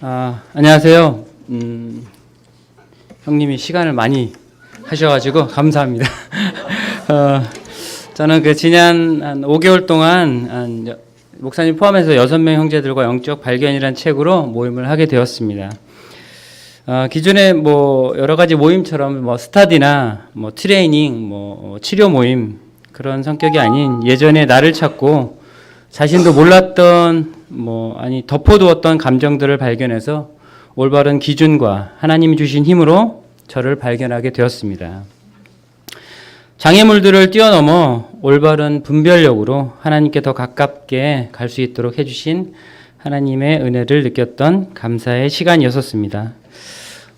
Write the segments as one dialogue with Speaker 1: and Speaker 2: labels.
Speaker 1: 안녕하세요. 형님이 시간을 많이 하셔가지고 감사합니다. 저는 지난 한 5개월 동안 목사님 포함해서 6명 형제들과 영적 발견이라는 책으로 모임을 하게 되었습니다. 기존에 여러 가지 모임처럼 스터디나 트레이닝, 치료 모임 그런 성격이 아닌 예전에 나를 찾고 자신도 몰랐던 덮어두었던 감정들을 발견해서 올바른 기준과 하나님이 주신 힘으로 저를 발견하게 되었습니다. 장애물들을 뛰어넘어 올바른 분별력으로 하나님께 더 가깝게 갈 수 있도록 해주신 하나님의 은혜를 느꼈던 감사의 시간이었습니다.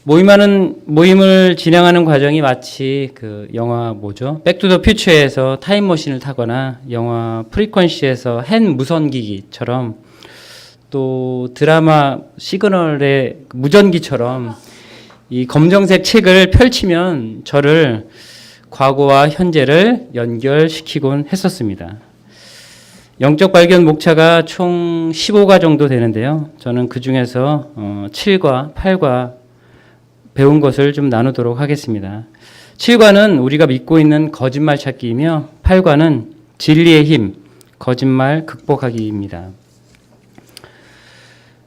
Speaker 1: 모임을 진행하는 과정이 마치 영화 백투더 퓨처에서 타임머신을 타거나 영화 프리퀀시에서 헨 무전기기처럼 또 드라마 시그널의 무전기처럼 이 검정색 책을 펼치면 저를 과거와 현재를 연결시키곤 했었습니다. 영적 발견 목차가 총 15가 정도 되는데요. 저는 그 중에서 7과 8과 배운 것을 좀 나누도록 하겠습니다. 7과는 우리가 믿고 있는 거짓말 찾기이며 8과는 진리의 힘, 거짓말 극복하기입니다.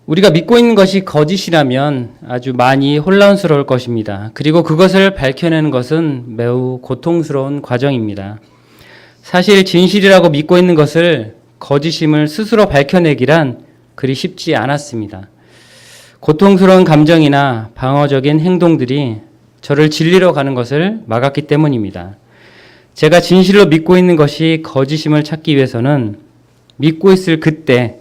Speaker 1: 우리가 믿고 있는 것이 거짓이라면 아주 많이 혼란스러울 것입니다. 그리고 그것을 밝혀내는 것은 매우 고통스러운 과정입니다. 사실 진실이라고 믿고 있는 것을 거짓임을 스스로 밝혀내기란 그리 쉽지 않았습니다. 고통스러운 감정이나 방어적인 행동들이 저를 진리로 가는 것을 막았기 때문입니다. 제가 진실로 믿고 있는 것이 거짓임을 찾기 위해서는 믿고 있을 그때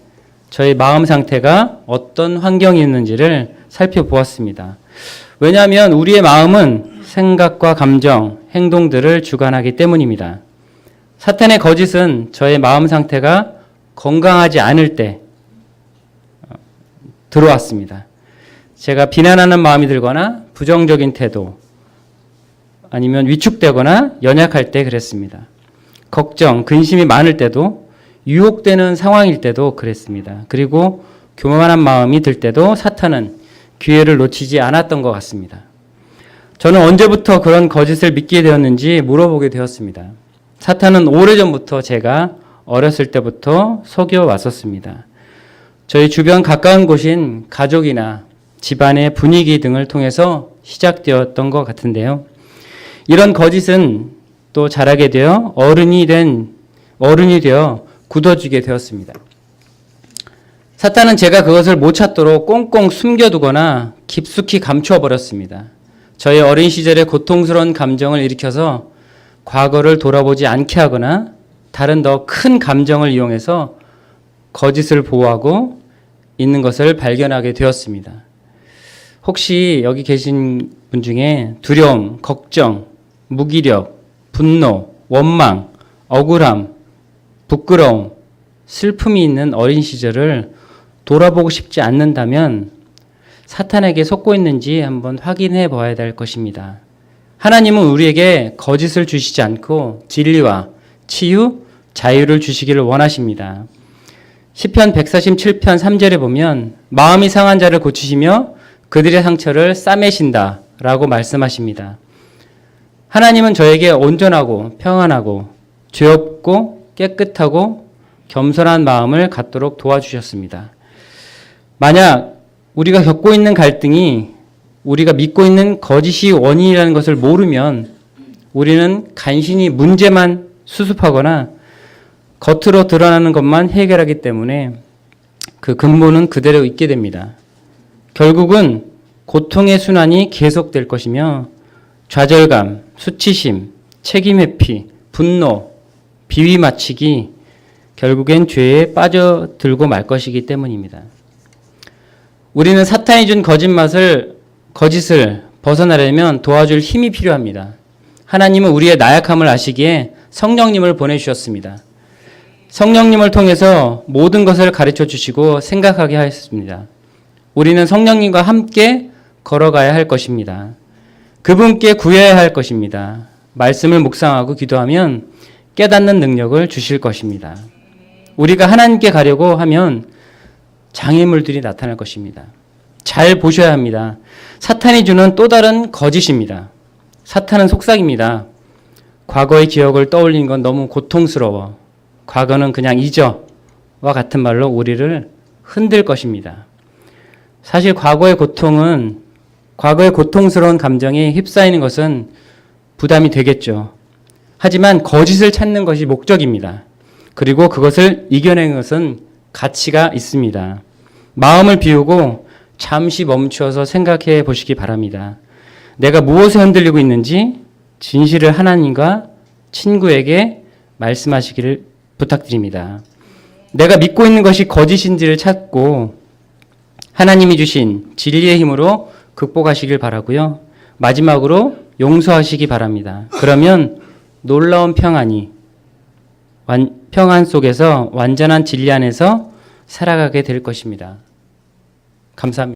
Speaker 1: 저의 마음 상태가 어떤 환경이었는지를 살펴보았습니다. 왜냐하면 우리의 마음은 생각과 감정, 행동들을 주관하기 때문입니다. 사탄의 거짓은 저의 마음 상태가 건강하지 않을 때 들어왔습니다. 제가 비난하는 마음이 들거나 부정적인 태도 아니면 위축되거나 연약할 때 그랬습니다. 걱정, 근심이 많을 때도 유혹되는 상황일 때도 그랬습니다. 그리고 교만한 마음이 들 때도 사탄은 기회를 놓치지 않았던 것 같습니다. 저는 언제부터 그런 거짓을 믿게 되었는지 물어보게 되었습니다. 사탄은 오래전부터 제가 어렸을 때부터 속여왔었습니다. 저희 주변 가까운 곳인 가족이나 집안의 분위기 등을 통해서 시작되었던 것 같은데요. 이런 거짓은 또 자라게 되어 어른이 되어 굳어지게 되었습니다. 사탄은 제가 그것을 못 찾도록 꽁꽁 숨겨두거나 깊숙이 감추어 버렸습니다. 저의 어린 시절의 고통스러운 감정을 일으켜서 과거를 돌아보지 않게 하거나 다른 더 큰 감정을 이용해서 거짓을 보호하고 있는 것을 발견하게 되었습니다. 혹시 여기 계신 분 중에 두려움, 걱정, 무기력, 분노, 원망, 억울함, 부끄러움, 슬픔이 있는 어린 시절을 돌아보고 싶지 않는다면 사탄에게 속고 있는지 한번 확인해 봐야 될 것입니다. 하나님은 우리에게 거짓을 주시지 않고 진리와 치유, 자유를 주시기를 원하십니다. 시편 147편 3절에 보면 마음이 상한 자를 고치시며 그들의 상처를 싸매신다 라고 말씀하십니다. 하나님은 저에게 온전하고 평안하고 죄 없고 깨끗하고 겸손한 마음을 갖도록 도와주셨습니다. 만약 우리가 겪고 있는 갈등이 우리가 믿고 있는 거짓이 원인이라는 것을 모르면 우리는 간신히 문제만 수습하거나 겉으로 드러나는 것만 해결하기 때문에 그 근본은 그대로 있게 됩니다. 결국은 고통의 순환이 계속될 것이며 좌절감, 수치심, 책임 회피, 분노, 비위 맞추기 결국엔 죄에 빠져들고 말 것이기 때문입니다. 우리는 사탄이 준 거짓을 벗어나려면 도와줄 힘이 필요합니다. 하나님은 우리의 나약함을 아시기에 성령님을 보내주셨습니다. 성령님을 통해서 모든 것을 가르쳐 주시고 생각하게 하였습니다. 우리는 성령님과 함께 걸어가야 할 것입니다. 그분께 구해야 할 것입니다. 말씀을 묵상하고 기도하면 깨닫는 능력을 주실 것입니다. 우리가 하나님께 가려고 하면 장애물들이 나타날 것입니다. 잘 보셔야 합니다. 사탄이 주는 또 다른 거짓입니다. 사탄은 속삭입니다. 과거의 기억을 떠올리는 건 너무 고통스러워. 과거는 그냥 잊어와 같은 말로 우리를 흔들 것입니다. 사실 과거의 고통스러운 감정에 휩싸이는 것은 부담이 되겠죠. 하지만 거짓을 찾는 것이 목적입니다. 그리고 그것을 이겨내는 것은 가치가 있습니다. 마음을 비우고 잠시 멈추어서 생각해 보시기 바랍니다. 내가 무엇에 흔들리고 있는지 진실을 하나님과 친구에게 말씀하시기를 부탁드립니다. 내가 믿고 있는 것이 거짓인지를 찾고 하나님이 주신 진리의 힘으로 극복하시길 바라고요. 마지막으로 용서하시기 바랍니다. 그러면 놀라운 평안 속에서 완전한 진리 안에서 살아가게 될 것입니다. 감사합니다.